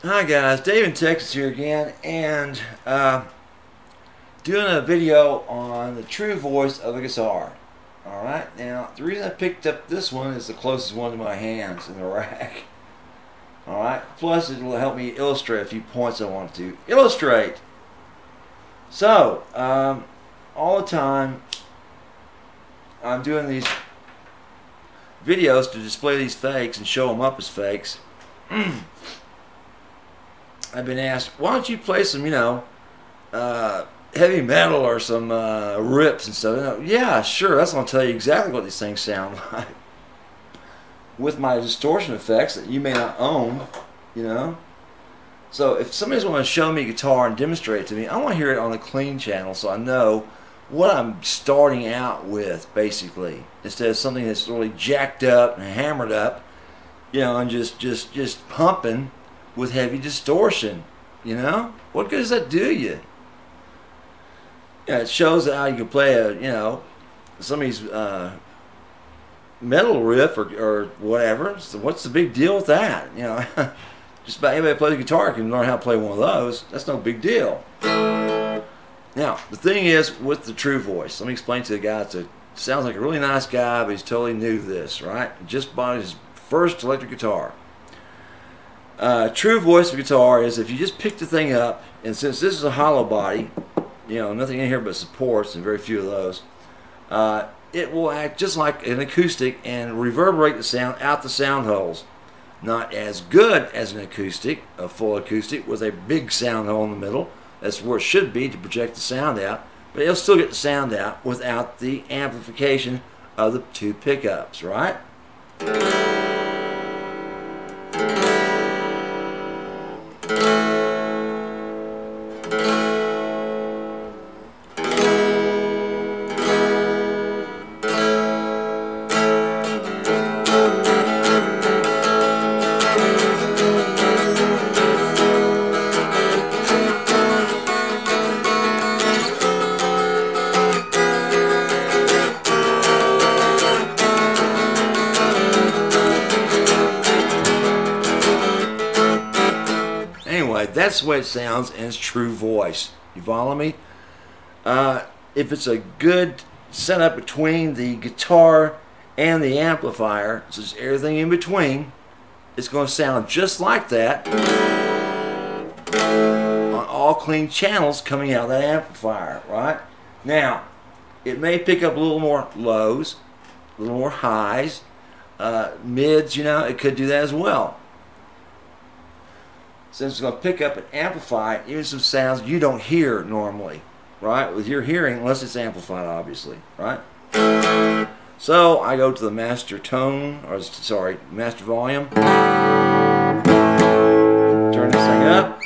Hi guys, Davesintexas here again, and doing a video on the true voice of a guitar. Alright, now the reason I picked up this one is the closest one to my hands in the rack. Alright, plus it will help me illustrate a few points I want to illustrate. So, all the time I'm doing these videos to display these fakes and show them up as fakes. I've been asked, why don't you play some, heavy metal or some rips and stuff? Yeah, sure, that's going to tell you exactly what these things sound like. With my distortion effects that you may not own, So if somebody's going to show me a guitar and demonstrate it to me, I want to hear it on a clean channel so I know what I'm starting out with, basically. Instead of something that's really jacked up and hammered up, and just pumping with heavy distortion. What good does that do you? It shows how you can play somebody's metal riff or whatever. So what's the big deal with that? Just about anybody that plays a guitar can learn how to play one of those. That's no big deal. Now, the thing is with the true voice, let me explain to the guy that sounds like a really nice guy, but he's totally new to this, right? Just bought his first electric guitar. True voice of guitar is if you just pick the thing up, and since this is a hollow body, nothing in here but supports and very few of those, it will act just like an acoustic and reverberate the sound out the sound holes. Not as good as an acoustic, a full acoustic with a big sound hole in the middle. That's where it should be to project the sound out, but it'll still get the sound out without the amplification of the two pickups, right? That's the way it sounds in its true voice. You follow me? If it's a good setup between the guitar and the amplifier, so it's everything in between, it's going to sound just like that on all clean channels coming out of that amplifier, right? Now, it may pick up a little more lows, a little more highs, mids, it could do that as well. Since it's going to pick up and amplify even some sounds you don't hear normally, right? With your hearing, unless it's amplified, obviously, right? So I go to the master tone, or sorry, master volume. Turn this thing up.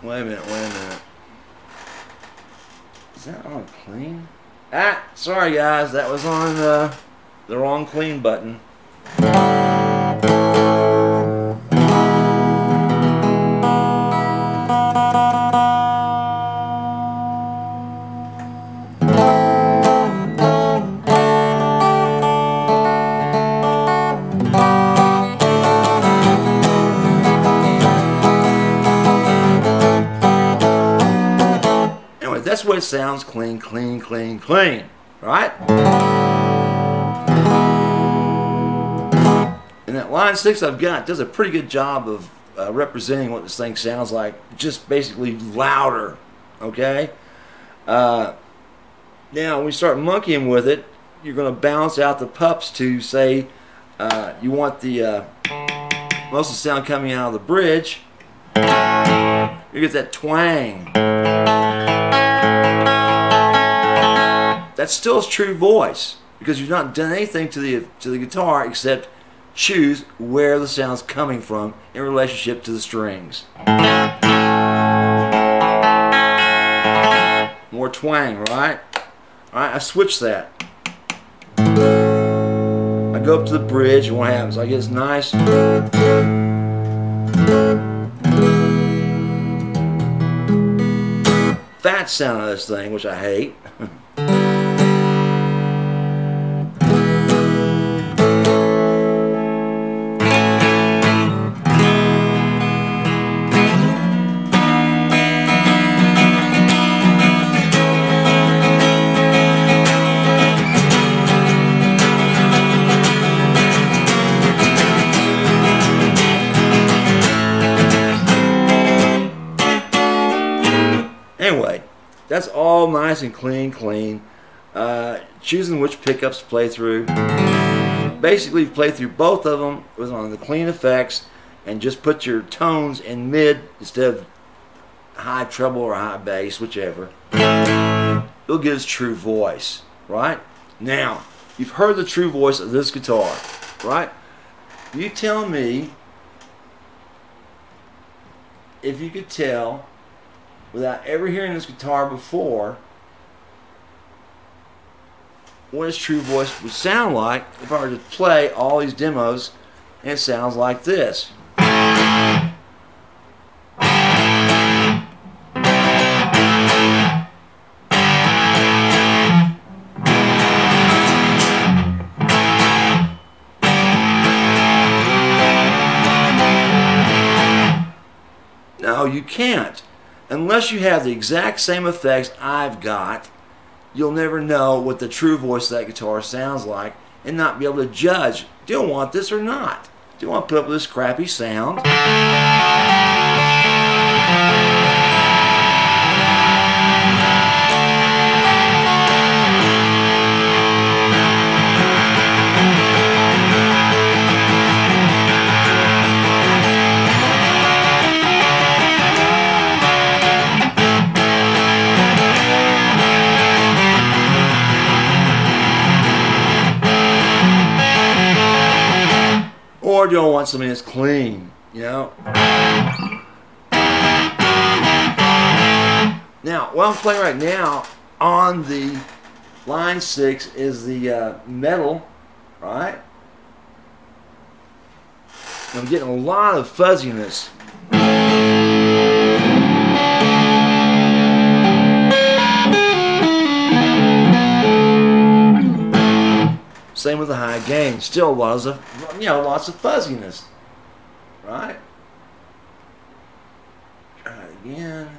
Wait a minute. Is that on clean? Sorry guys, that was on the wrong clean button. That's what it sounds, clean, right? And that line 6 I've got does a pretty good job of representing what this thing sounds like, just basically louder, okay? Now, when we start monkeying with it, you're going to balance out the pups to say you want the most of the sound coming out of the bridge. You get that twang. That's still its true voice because you've not done anything to the guitar except choose where the sound's coming from in relationship to the strings. More twang, right? Alright, I switch that. I go up to the bridge and what happens? I get this nice Fat sound of this thing, which I hate. Anyway, that's all nice and clean. Choosing which pickups to play through. Basically, play through both of them with on the clean effects, and just put your tones in mid instead of high treble or high bass, whichever. It'll get its true voice, right? Now, you've heard the true voice of this guitar, right? You tell me if you could tell, without ever hearing this guitar before, what its true voice would sound like if I were to play all these demos and it sounds like this. No, you can't. Unless you have the exact same effects I've got, you'll never know what the true voice of that guitar sounds like and not be able to judge, do I want this or not? Do I want to put up with this crappy sound? Or do I want something that's clean, you know? Now, what I'm playing right now on the line 6 is the metal, right? I'm getting a lot of fuzziness. Same with the high gain. Still lots of, lots of fuzziness, right? Try it again.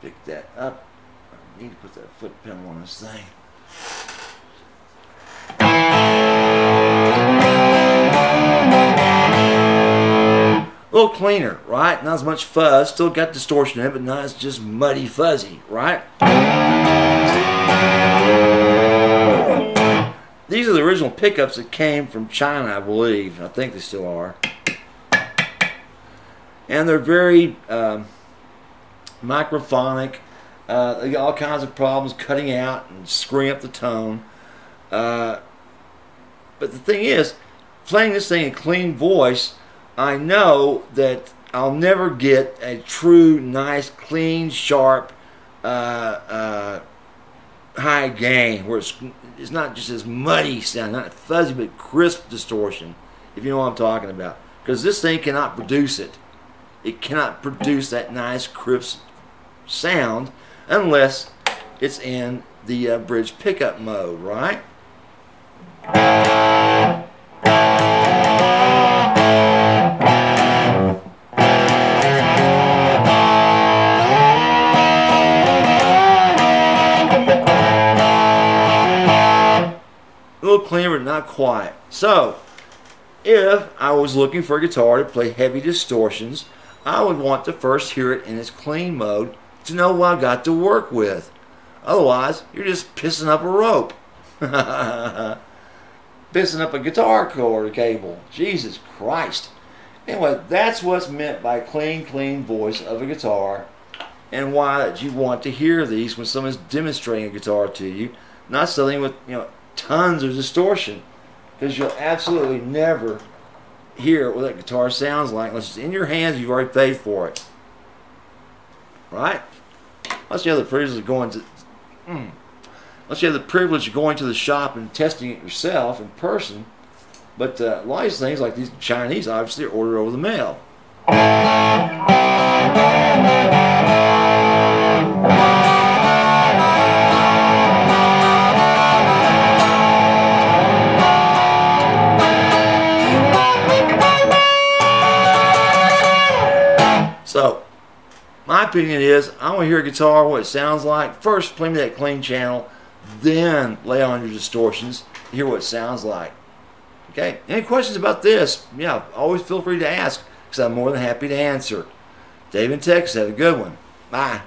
Pick that up. I need to put that foot pedal on this thing. A little cleaner, right? Not as much fuzz. Still got distortion in it, but not as just muddy fuzzy, right? These are the original pickups that came from China, I believe. I think they still are. And they're very microphonic. They got all kinds of problems cutting out and screwing up the tone. But the thing is, playing this thing in clean voice, I know that I'll never get a true, nice, clean, sharp, high gain, where it's not just this muddy sound, not fuzzy, but crisp distortion, if you know what I'm talking about. Because this thing cannot produce it. It cannot produce that nice, crisp sound unless it's in the bridge pickup mode, right? A little cleaner, but not quite. So, if I was looking for a guitar to play heavy distortions, I would want to first hear it in its clean mode to know what I got to work with. Otherwise, you're just pissing up a rope. Pissing up a guitar cord cable. Jesus Christ. Anyway, that's what's meant by clean voice of a guitar, and why that you want to hear these when someone's demonstrating a guitar to you, not something with, tons of distortion, because you'll absolutely never hear what that guitar sounds like unless it's in your hands. You've already paid for it, right? Unless you have the privilege of going to the shop and testing it yourself in person. But a lot of these things, like these Chinese, obviously are ordered over the mail. So, my opinion is, I want to hear a guitar, what it sounds like. First, play me that clean channel, then lay on your distortions, hear what it sounds like. Okay? Any questions about this? Yeah, always feel free to ask, because I'm more than happy to answer. Davesintexas, have a good one. Bye.